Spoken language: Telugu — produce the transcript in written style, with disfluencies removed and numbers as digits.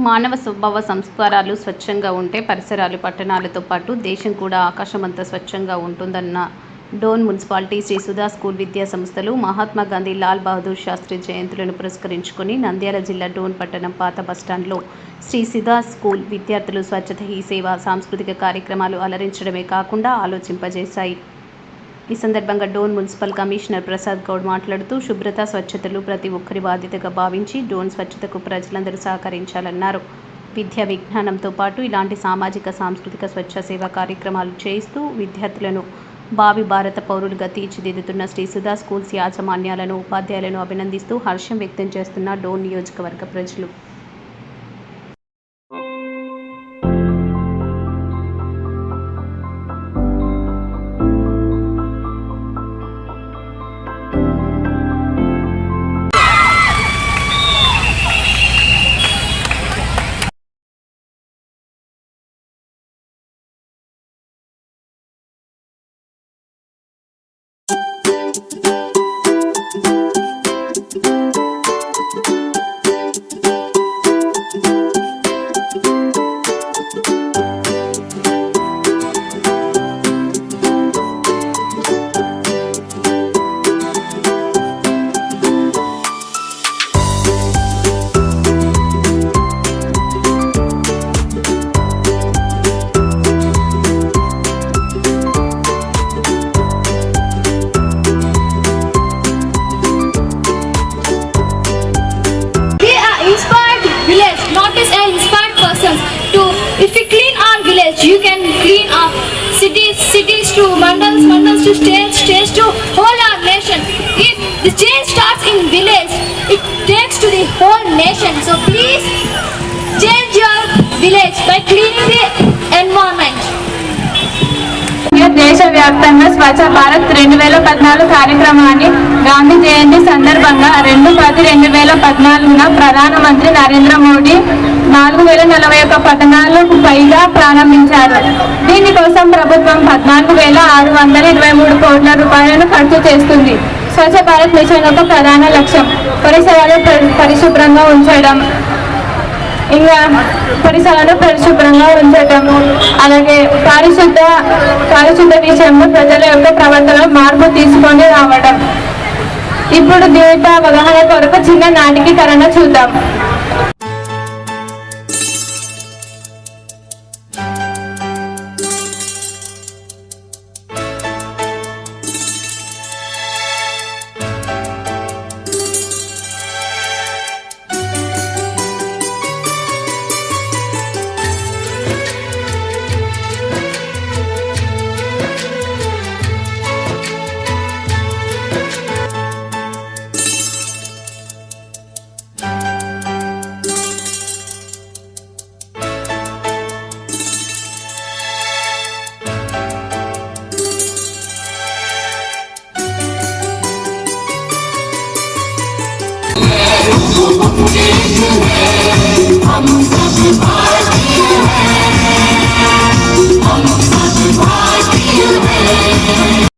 మానవ స్వభావ సంస్కారాలు స్వచ్ఛంగా ఉంటే పరిసరాలు పట్టణాలతో పాటు దేశం కూడా ఆకాశమంత స్వచ్ఛంగా ఉంటుందన్న డోన్ మున్సిపాలిటీ శ్రీ సుధా స్కూల్ విద్యా సంస్థలు మహాత్మా గాంధీ లాల్ బహదూర్ శాస్త్రి జయంతులను పురస్కరించుకుని నంద్యాల జిల్లా డోన్ పట్టణం పాత బస్టాండ్లో శ్రీ సుధా స్కూల్ విద్యార్థులు స్వచ్ఛత హీ సేవ సాంస్కృతిక కార్యక్రమాలు అలరించడమే కాకుండా ఆలోచింపజేశాయి. ఈ సందర్భంగా డోన్ మున్సిపల్ కమిషనర్ ప్రసాద్ గౌడ్ మాట్లాడుతూ శుభ్రత స్వచ్ఛతలు ప్రతి ఒక్కరి బాధ్యతగా భావించి డోన్ స్వచ్ఛతకు ప్రజలందరూ సహకరించాలన్నారు. విద్యా విజ్ఞానంతో పాటు ఇలాంటి సామాజిక సాంస్కృతిక స్వచ్ఛ సేవా కార్యక్రమాలు చేయిస్తూ విద్యార్థులను భావి భారత పౌరులుగా తీర్చిదిద్దుతున్న శ్రీ సుధా స్కూల్స్ యాజమాన్యాలను ఉపాధ్యాయులను అభినందిస్తూ హర్షం వ్యక్తం చేస్తున్న డోన్ నియోజకవర్గ ప్రజలు. If we clean our village, you can clean our cities to mandals to states to whole our nation. If the change starts in village, it takes to the whole nation. So please change your village by cleaning the environment. దేశవ్యాప్తంగా స్వచ్ఛ భారత్ 2014 కార్యక్రమాన్ని గాంధీ జయంతి సందర్భంగా 2/10/2014న ప్రధానమంత్రి నరేంద్ర మోడీ 4041 పట్టణాలకు పైగా ప్రారంభించారు. దీనికోసం ప్రభుత్వం 14,623 కోట్ల రూపాయలను ఖర్చు చేస్తుంది. స్వచ్ఛ భారత్ మిషన్ యొక్క ప్రధాన లక్ష్యం పరిసరాలను పరిశుభ్రంగా ఉంచడం, అలాగే పారిశుద్ధ విషయంలో ప్రజల యొక్క ప్రవర్తనలో మార్పు తీసుకొని రావడం. ఇప్పుడు దీనిపై అవగాహన కొరకు చిన్న నాటికీకరణ చూద్దాం. हम सब भारतीय हैं, हम